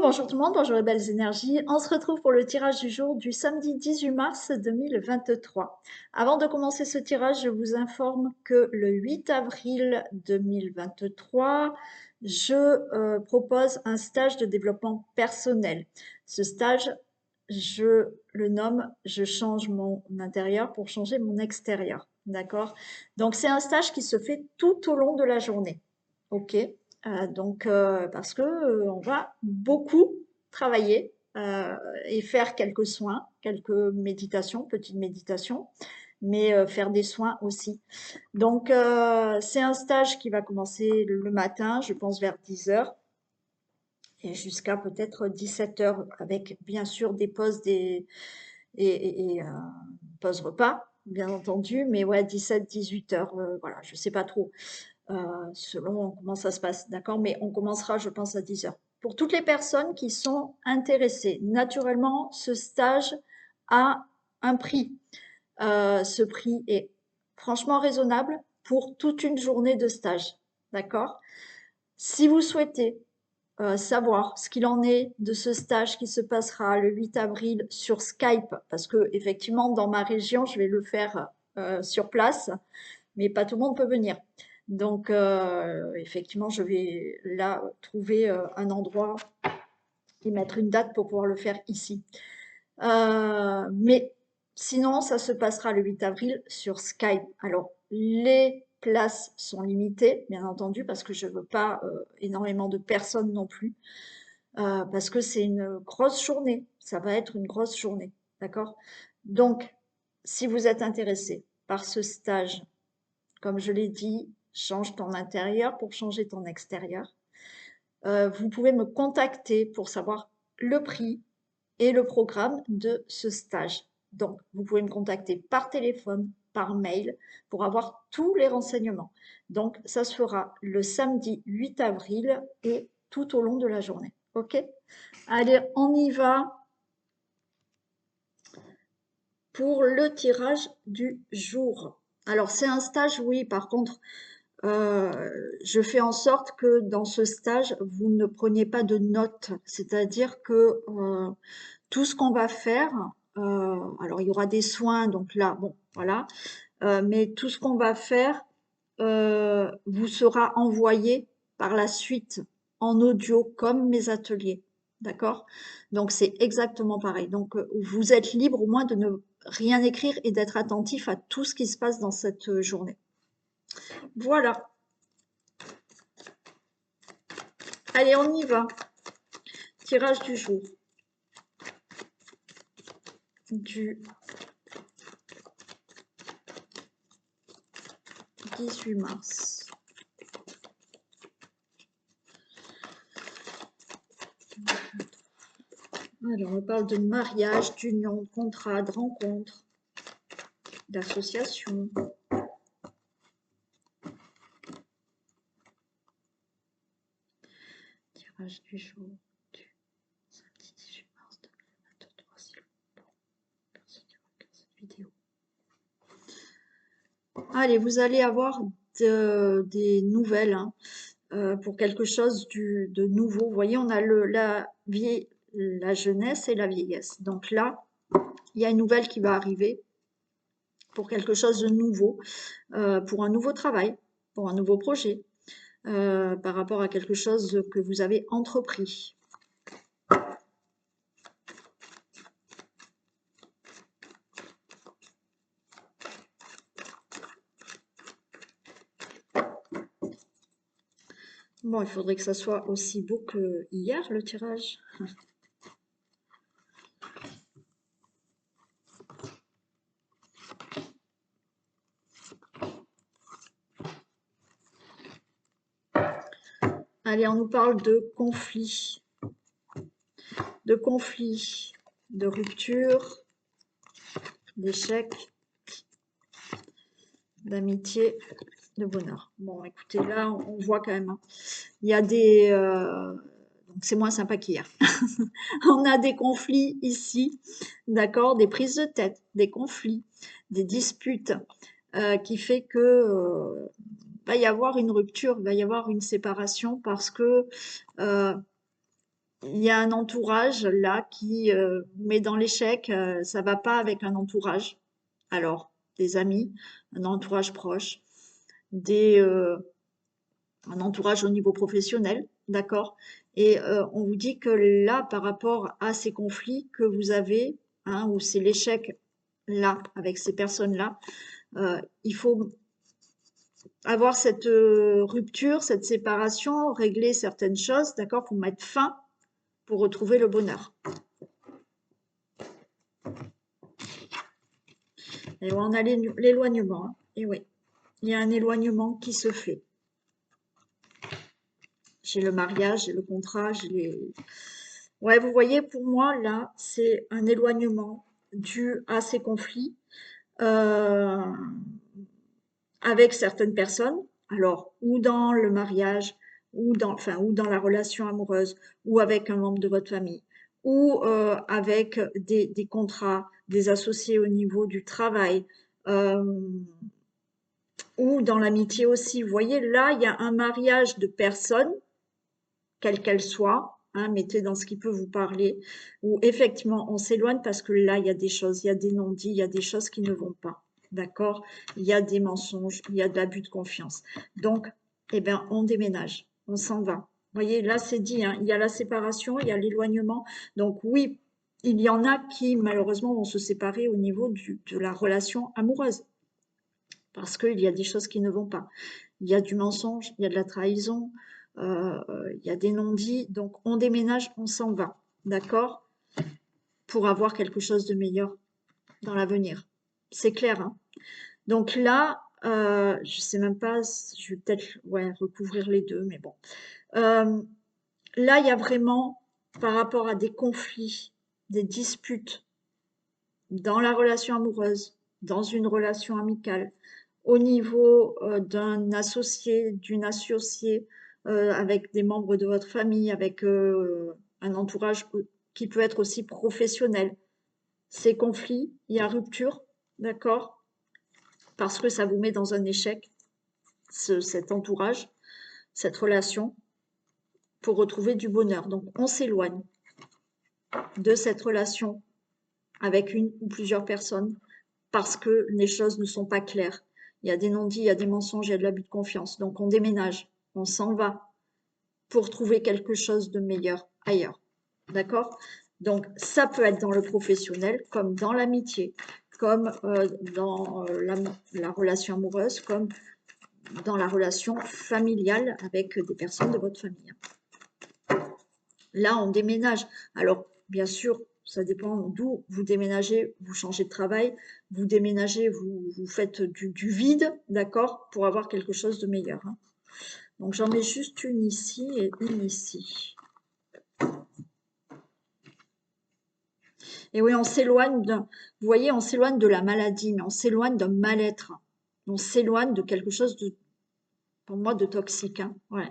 Bonjour tout le monde, bonjour les belles énergies. On se retrouve pour le tirage du jour du samedi 18 mars 2023. Avant de commencer ce tirage, je vous informe que le 8 avril 2023, je propose un stage de développement personnel. Ce stage, je le nomme « Je change mon intérieur pour changer mon extérieur ». D'accord? Donc c'est un stage qui se fait tout au long de la journée. Ok? Parce que on va beaucoup travailler et faire quelques soins, quelques méditations, petites méditations, mais faire des soins aussi. C'est un stage qui va commencer le matin, je pense vers 10 heures, et jusqu'à peut-être 17 heures, avec bien sûr des pauses et pauses repas, bien entendu, mais ouais, 17-18 heures, voilà, je sais pas trop selon comment ça se passe, d'accord? Mais on commencera, je pense, à 10 heures. Pour toutes les personnes qui sont intéressées, naturellement, ce stage a un prix. Ce prix est franchement raisonnable pour toute une journée de stage, d'accord? Si vous souhaitez savoir ce qu'il en est de ce stage qui se passera le 8 avril sur Skype, parce que effectivement, dans ma région, je vais le faire sur place, mais pas tout le monde peut venir. Effectivement, je vais là trouver un endroit et mettre une date pour pouvoir le faire ici. Mais sinon, ça se passera le 8 avril sur Skype. Alors, les places sont limitées, bien entendu, parce que je ne veux pas énormément de personnes non plus, parce que c'est une grosse journée. Ça va être une grosse journée, d'accord? Donc, si vous êtes intéressé par ce stage, comme je l'ai dit, change ton intérieur pour changer ton extérieur. Vous pouvez me contacter pour savoir le prix et le programme de ce stage. Donc, vous pouvez me contacter par téléphone, par mail, pour avoir tous les renseignements. Donc, ça se fera le samedi 8 avril et tout au long de la journée. OK? Allez, on y va pour le tirage du jour. Alors, c'est un stage, oui, par contre, je fais en sorte que dans ce stage, vous ne preniez pas de notes. C'est-à-dire que tout ce qu'on va faire, alors il y aura des soins, donc là, bon, voilà, mais tout ce qu'on va faire vous sera envoyé par la suite en audio comme mes ateliers. D'accord? Donc c'est exactement pareil. Donc vous êtes libre au moins de ne rien écrire et d'être attentif à tout ce qui se passe dans cette journée. Voilà. Allez, on y va. Tirage du jour. Du 18 mars. Alors, on parle de mariage, d'union, de contrat, de rencontre, d'association. Tirage du jour du samedi 18 mars 2023, s'il vous plaît. Personne qui regarde cette vidéo. Allez, vous allez avoir des nouvelles hein, pour quelque chose de nouveau. Vous voyez, on a la jeunesse et la vieillesse. Donc là, il y a une nouvelle qui va arriver pour quelque chose de nouveau, pour un nouveau travail, pour un nouveau projet, par rapport à quelque chose que vous avez entrepris. Bon, il faudrait que ça soit aussi beau que hier, le tirage. Allez, on nous parle de conflits, de rupture, d'échecs, d'amitié, de bonheur. Bon, écoutez, là, on voit quand même, hein, il y a des... donc c'est moins sympa qu'hier. On a des conflits ici, d'accord, des prises de tête, des conflits, des disputes, qui fait que va y avoir une rupture, va y avoir une séparation parce que il y a un entourage là qui vous met dans l'échec, ça va pas avec un entourage. Alors, des amis, un entourage proche, des, un entourage au niveau professionnel, d'accord? Et on vous dit que là, par rapport à ces conflits que vous avez, hein, ou c'est l'échec là, avec ces personnes-là, il faut avoir cette rupture, cette séparation, régler certaines choses, d'accord, pour mettre fin, pour retrouver le bonheur. Et on a l'éloignement, hein. Et oui, il y a un éloignement qui se fait. J'ai le mariage, j'ai le contrat, j'ai les... Ouais, vous voyez, pour moi, là, c'est un éloignement dû à ces conflits euh, avec certaines personnes. Alors, ou dans le mariage, ou dans la relation amoureuse, ou avec un membre de votre famille, ou avec des contrats, des associés au niveau du travail, euh, ou dans l'amitié aussi. Vous voyez, là, il y a un mariage de personnes quelle qu'elle soit, hein, mettez dans ce qui peut vous parler, où effectivement on s'éloigne parce que là il y a des choses, il y a des non-dits, il y a des choses qui ne vont pas, d'accord? Il y a des mensonges, il y a de l'abus de confiance. Donc, eh bien, on déménage, on s'en va. Vous voyez, là c'est dit, hein, il y a la séparation, il y a l'éloignement. Donc oui, il y en a qui malheureusement vont se séparer au niveau de la relation amoureuse parce qu'il y a des choses qui ne vont pas. Il y a du mensonge, il y a de la trahison, il y a des non-dits. Donc, on déménage, on s'en va, d'accord? Pour avoir quelque chose de meilleur dans l'avenir. C'est clair, hein? Donc là, je sais même pas, je vais peut-être ouais, recouvrir les deux, mais bon. Là, il y a vraiment, par rapport à des conflits, des disputes dans la relation amoureuse, dans une relation amicale, au niveau d'un associé, d'une associée, avec des membres de votre famille, avec un entourage qui peut être aussi professionnel. Ces conflits, il y a rupture, d'accord? Parce que ça vous met dans un échec, cet entourage, cette relation, pour retrouver du bonheur. Donc on s'éloigne de cette relation avec une ou plusieurs personnes parce que les choses ne sont pas claires. Il y a des non-dits, il y a des mensonges, il y a de l'abus de confiance. Donc on déménage, on s'en va pour trouver quelque chose de meilleur ailleurs. D'accord? Donc ça peut être dans le professionnel, comme dans l'amitié, comme dans la relation amoureuse, comme dans la relation familiale avec des personnes de votre famille. Là, on déménage. Alors, bien sûr, ça dépend d'où vous déménagez, vous changez de travail, vous déménagez, vous faites du vide, d'accord, pour avoir quelque chose de meilleur, hein. Donc, j'en mets juste une ici et une ici. Et oui, on s'éloigne vous voyez, on s'éloigne de la maladie, mais on s'éloigne d'un mal-être. On s'éloigne de quelque chose de, pour moi, de toxique, hein. Ouais.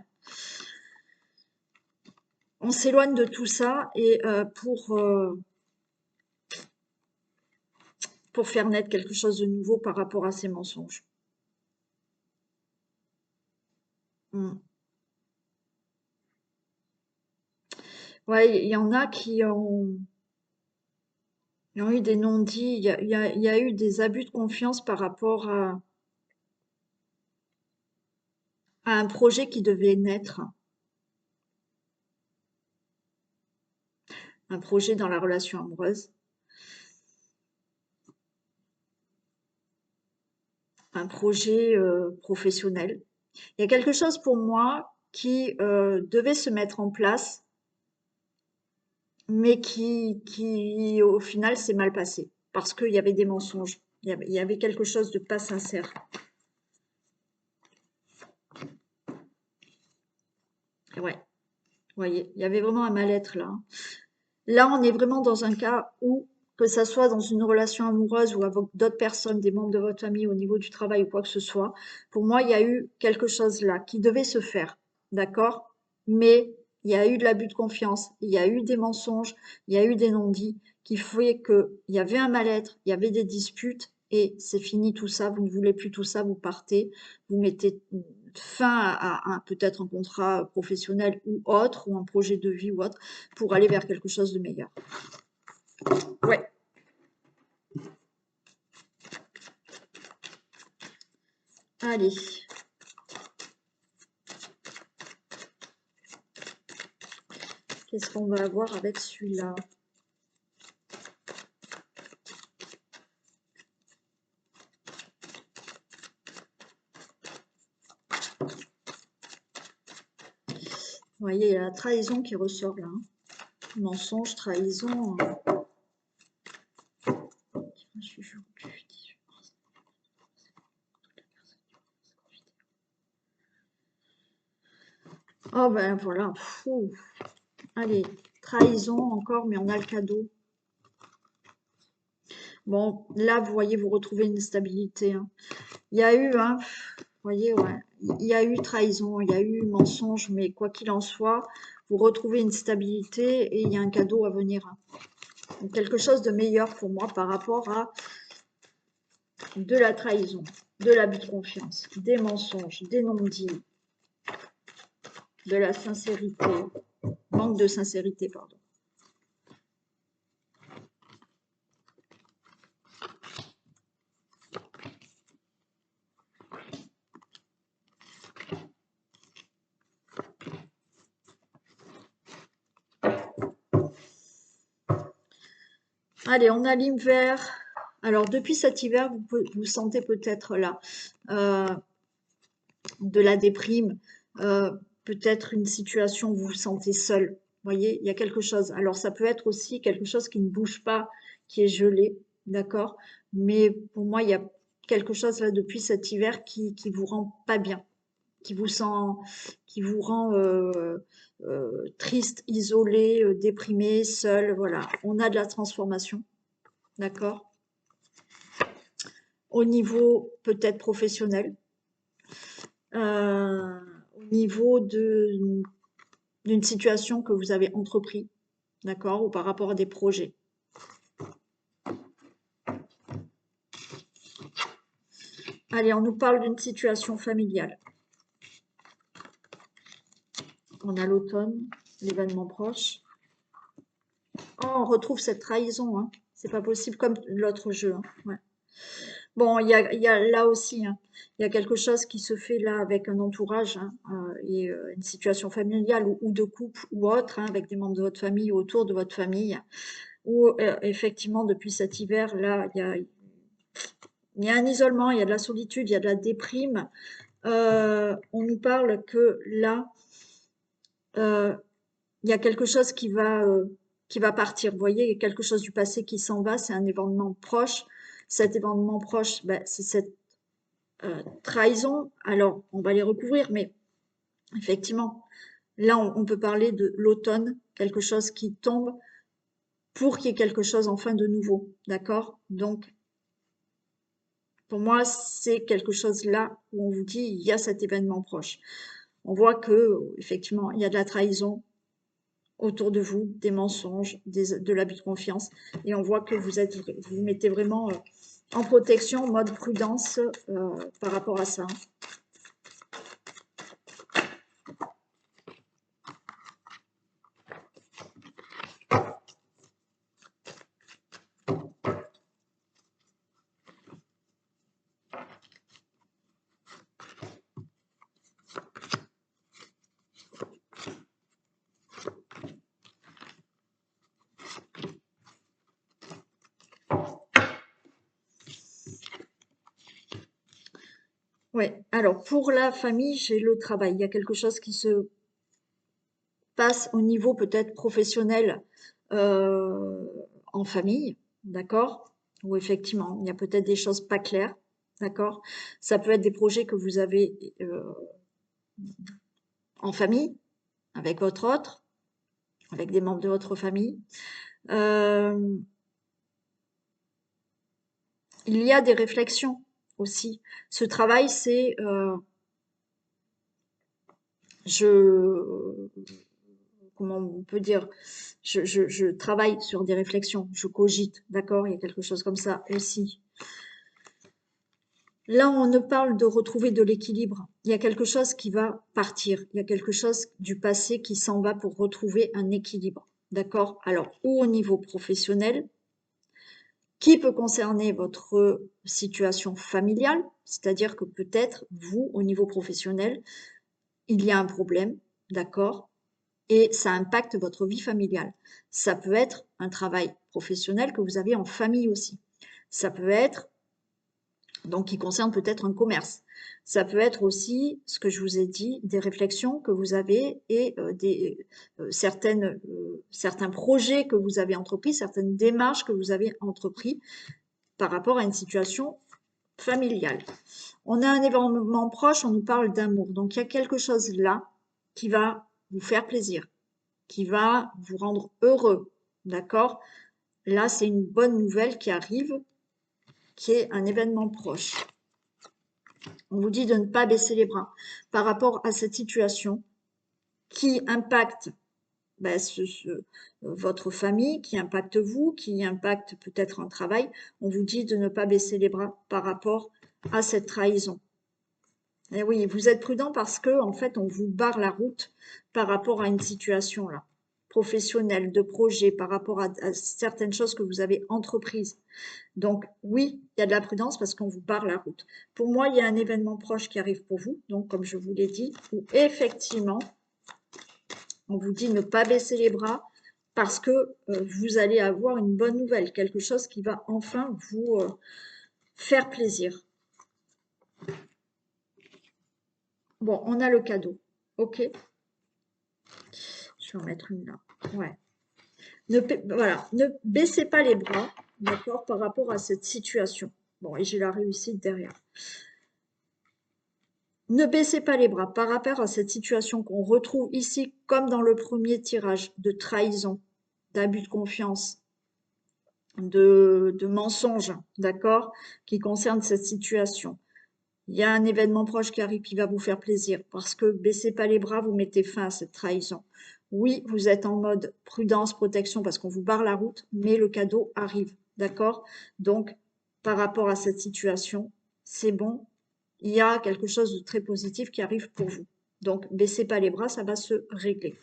On s'éloigne de tout ça et pour faire naître quelque chose de nouveau par rapport à ces mensonges. Mm. Ouais, il y en a qui ont eu des non-dits, il y a eu des abus de confiance par rapport à un projet qui devait naître, un projet dans la relation amoureuse, un projet professionnel. Il y a quelque chose pour moi qui devait se mettre en place, mais qui au final s'est mal passé, parce qu'il y avait des mensonges, il y avait quelque chose de pas sincère. Ouais, vous voyez, il y avait vraiment un mal-être là. Là, on est vraiment dans un cas où, que ça soit dans une relation amoureuse ou avec d'autres personnes, des membres de votre famille, au niveau du travail ou quoi que ce soit, pour moi, il y a eu quelque chose là qui devait se faire, d'accord? Mais il y a eu de l'abus de confiance, il y a eu des mensonges, il y a eu des non-dits qui fait qu'il y avait un mal-être, il y avait des disputes et c'est fini tout ça, vous ne voulez plus tout ça, vous partez, vous mettez mettre fin à peut-être un contrat professionnel ou autre, ou un projet de vie ou autre, pour aller vers quelque chose de meilleur. Ouais. Allez. Qu'est-ce qu'on va avoir avec celui-là? Vous voyez, il y a la trahison qui ressort là. Hein. Mensonge, trahison. Oh ben voilà. Fou. Allez, trahison encore, mais on a le cadeau. Bon, là, vous voyez, vous retrouvez une stabilité. Hein. Il y a eu, hein, vous voyez, ouais, il y a eu trahison, il y a eu mensonge, mais quoi qu'il en soit, vous retrouvez une stabilité et il y a un cadeau à venir. Hein. Donc, quelque chose de meilleur pour moi par rapport à de la trahison, de l'abus de confiance, des mensonges, des non-dits, de la sincérité, manque de sincérité, pardon. Allez, on a l'hiver. Alors, depuis cet hiver, vous sentez peut-être là de la déprime, peut-être une situation où vous vous sentez seul. Vous voyez, il y a quelque chose. Alors, ça peut être aussi quelque chose qui ne bouge pas, qui est gelé, d'accord? Mais pour moi, il y a quelque chose là depuis cet hiver qui vous rend pas bien, qui vous sent, qui vous rend triste, isolé, déprimé, seul. Voilà, on a de la transformation, d'accord? Au niveau peut-être professionnel, au niveau d'une situation que vous avez entrepris, d'accord, ou par rapport à des projets. Allez, on nous parle d'une situation familiale. On a l'automne, l'événement proche. Oh, on retrouve cette trahison, hein. C'est pas possible comme l'autre jeu. Hein. Ouais. Bon, il y a là aussi, hein, il y a quelque chose qui se fait là avec un entourage hein, et une situation familiale ou de couple ou autre, hein, avec des membres de votre famille ou autour de votre famille, où effectivement depuis cet hiver là, il y a un isolement, il y a de la solitude, il y a de la déprime. On nous parle que là, il y a quelque chose qui va partir. Vous voyez, il y a quelque chose du passé qui s'en va, c'est un événement proche. Cet événement proche, ben, c'est cette trahison. Alors, on va les recouvrir, mais effectivement, là, on peut parler de l'automne, quelque chose qui tombe pour qu'il y ait quelque chose enfin de nouveau. D'accord? Donc, pour moi, c'est quelque chose là où on vous dit il y a cet événement proche. On voit que effectivement, il y a de la trahison autour de vous, des mensonges, de l'abus de confiance, et on voit que vous vous mettez vraiment en protection, en mode prudence par rapport à ça. Ouais. Alors pour la famille, j'ai le travail. Il y a quelque chose qui se passe au niveau peut-être professionnel euh, en famille, d'accord? Où effectivement, il y a peut-être des choses pas claires, d'accord? Ça peut être des projets que vous avez en famille, avec votre autre, avec des membres de votre famille. Il y a des réflexions aussi. Ce travail, c'est je comment on peut dire, je travaille sur des réflexions, je cogite, d'accord? Il y a quelque chose comme ça aussi. Là, on ne parle de retrouver de l'équilibre. Il y a quelque chose qui va partir. Il y a quelque chose du passé qui s'en va pour retrouver un équilibre. D'accord? Alors, ou au niveau professionnel, qui peut concerner votre situation familiale, c'est-à-dire que peut-être vous, au niveau professionnel, il y a un problème, d'accord, et ça impacte votre vie familiale. Ça peut être un travail professionnel que vous avez en famille aussi. Ça peut être, donc qui concerne peut-être un commerce. Ça peut être aussi, ce que je vous ai dit, des réflexions que vous avez et certains projets que vous avez entrepris, certaines démarches que vous avez entrepris par rapport à une situation familiale. On a un événement proche, on nous parle d'amour. Donc il y a quelque chose là qui va vous faire plaisir, qui va vous rendre heureux. D'accord? Là, c'est une bonne nouvelle qui arrive, qui est un événement proche. On vous dit de ne pas baisser les bras par rapport à cette situation qui impacte ben, votre famille, qui impacte vous, qui impacte peut-être un travail. On vous dit de ne pas baisser les bras par rapport à cette trahison. Et oui, vous êtes prudent parce que en fait, on vous barre la route par rapport à une situation là, professionnelle, de projet, par rapport à certaines choses que vous avez entreprises. Donc oui, il y a de la prudence parce qu'on vous barre la route. Pour moi, il y a un événement proche qui arrive pour vous, donc comme je vous l'ai dit, où effectivement, on vous dit ne pas baisser les bras parce que vous allez avoir une bonne nouvelle, quelque chose qui va enfin vous faire plaisir. Bon, on a le cadeau, ok? Je vais en mettre une là. Ouais. Voilà, ne baissez pas les bras, d'accord, par rapport à cette situation. Bon, et j'ai la réussite derrière. Ne baissez pas les bras par rapport à cette situation qu'on retrouve ici, comme dans le premier tirage, de trahison, d'abus de confiance, de mensonge, d'accord, qui concerne cette situation. Il y a un événement proche qui arrive qui va vous faire plaisir parce que baissez pas les bras, vous mettez fin à cette trahison. Oui, vous êtes en mode prudence, protection parce qu'on vous barre la route, mais le cadeau arrive, d'accord? Donc, par rapport à cette situation, c'est bon, il y a quelque chose de très positif qui arrive pour vous. Donc, baissez pas les bras, ça va se régler.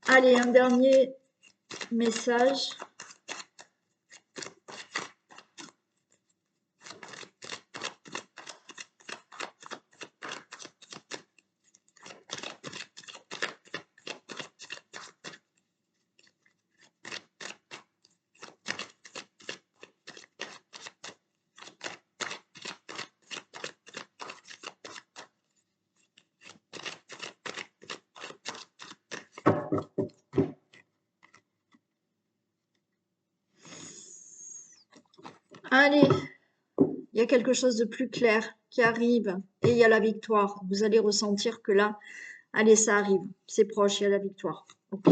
Allez, un dernier message. Allez, il y a quelque chose de plus clair qui arrive et il y a la victoire. Vous allez ressentir que là, allez, ça arrive, c'est proche, il y a la victoire. Ok?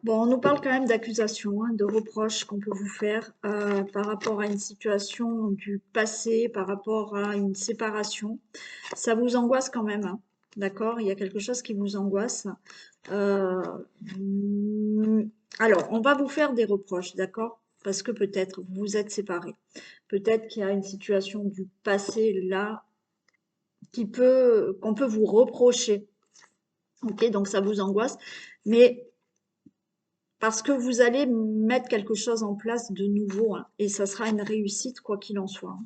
Bon, on nous parle quand même d'accusations, hein, de reproches qu'on peut vous faire par rapport à une situation du passé, par rapport à une séparation. Ça vous angoisse quand même, hein, d'accord? Il y a quelque chose qui vous angoisse. Euh, alors, on va vous faire des reproches, d'accord? Parce que peut-être vous vous êtes séparés. Peut-être qu'il y a une situation du passé là qu'on peut vous reprocher. Ok, donc ça vous angoisse. Mais parce que vous allez mettre quelque chose en place de nouveau, hein, et ça sera une réussite quoi qu'il en soit.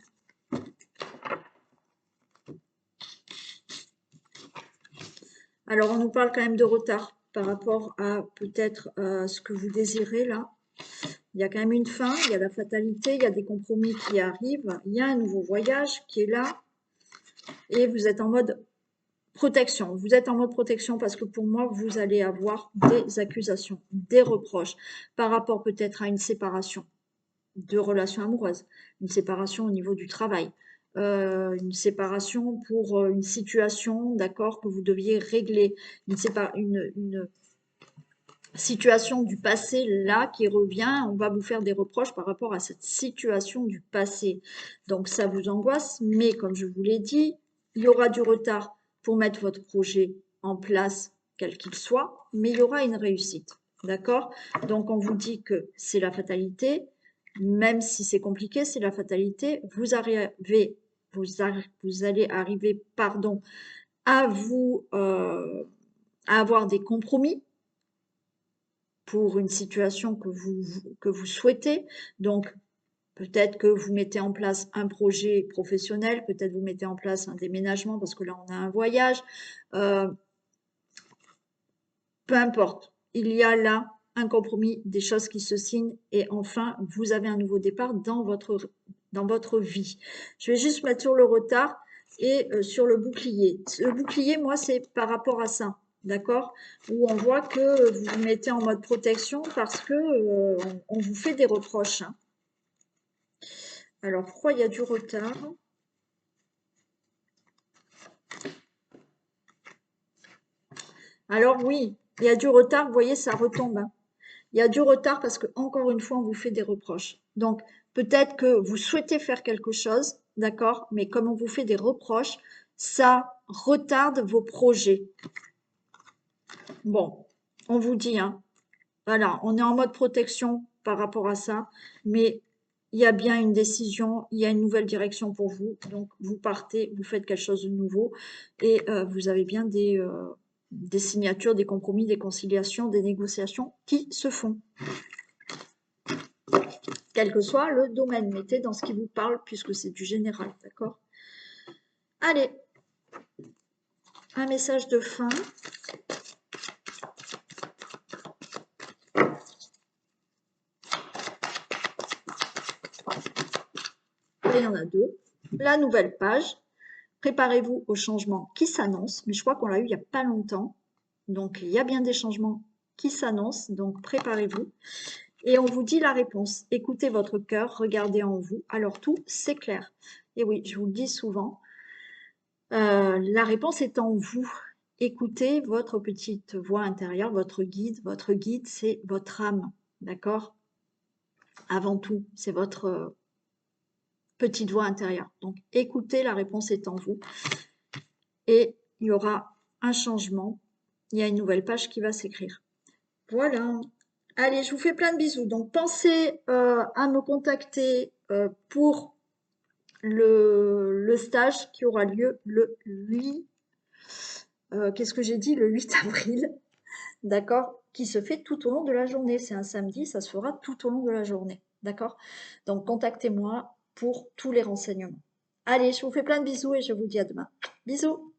Alors, on nous parle quand même de retard par rapport à peut-être ce que vous désirez là. Il y a quand même une fin, il y a la fatalité, il y a des compromis qui arrivent, il y a un nouveau voyage qui est là, et vous êtes en mode protection. Vous êtes en mode protection parce que pour moi, vous allez avoir des accusations, des reproches par rapport peut-être à une séparation. de relations amoureuses, une séparation au niveau du travail, une séparation pour une situation, d'accord, que vous deviez régler, une situation du passé là qui revient, on va vous faire des reproches par rapport à cette situation du passé. Donc ça vous angoisse, mais comme je vous l'ai dit, il y aura du retard pour mettre votre projet en place, quel qu'il soit, mais il y aura une réussite. D'accord? Donc on vous dit que c'est la fatalité, même si c'est compliqué, c'est la fatalité. Vous allez arriver, pardon, à à avoir des compromis pour une situation que vous souhaitez. Donc, peut-être que vous mettez en place un projet professionnel, peut-être vous mettez en place un déménagement parce que là, on a un voyage. Peu importe, il y a là un compromis, des choses qui se signent et enfin, vous avez un nouveau départ dans votre vie. Je vais juste mettre sur le retard et sur le bouclier. Le bouclier, moi, c'est par rapport à ça. D'accord? Où on voit que vous vous mettez en mode protection parce que on vous fait des reproches. Hein. Alors, pourquoi il y a du retard? Alors oui, il y a du retard, vous voyez, ça retombe. Hein. Il y a du retard parce que, encore une fois, on vous fait des reproches. Donc, peut-être que vous souhaitez faire quelque chose, d'accord, mais comme on vous fait des reproches, ça retarde vos projets. Bon, on vous dit, hein, voilà, on est en mode protection par rapport à ça, mais il y a bien une décision, il y a une nouvelle direction pour vous. Donc, vous partez, vous faites quelque chose de nouveau et vous avez bien des signatures, des compromis, des conciliations, des négociations qui se font. Quel que soit le domaine, mettez dans ce qui vous parle puisque c'est du général, d'accord? Allez, un message de fin. Il y en a deux. La nouvelle page. Préparez-vous au changement qui s'annonce. Mais je crois qu'on l'a eu il n'y a pas longtemps. Donc, il y a bien des changements qui s'annoncent. Donc, préparez-vous. Et on vous dit la réponse. Écoutez votre cœur, regardez en vous. Alors, tout s'éclaire. Et oui, je vous le dis souvent, la réponse est en vous. Écoutez votre petite voix intérieure, votre guide. Votre guide, c'est votre âme. D'accord? Avant tout, c'est votre petite voix intérieure. Donc, écoutez, la réponse est en vous. Et il y aura un changement. Il y a une nouvelle page qui va s'écrire. Voilà. Allez, je vous fais plein de bisous. Donc, pensez à me contacter pour le stage qui aura lieu le 8, qu'est-ce que j'ai dit? Le 8 avril, d'accord? Qui se fait tout au long de la journée. C'est un samedi, ça se fera tout au long de la journée, d'accord? Donc, contactez-moi pour tous les renseignements. Allez, je vous fais plein de bisous et je vous dis à demain. Bisous!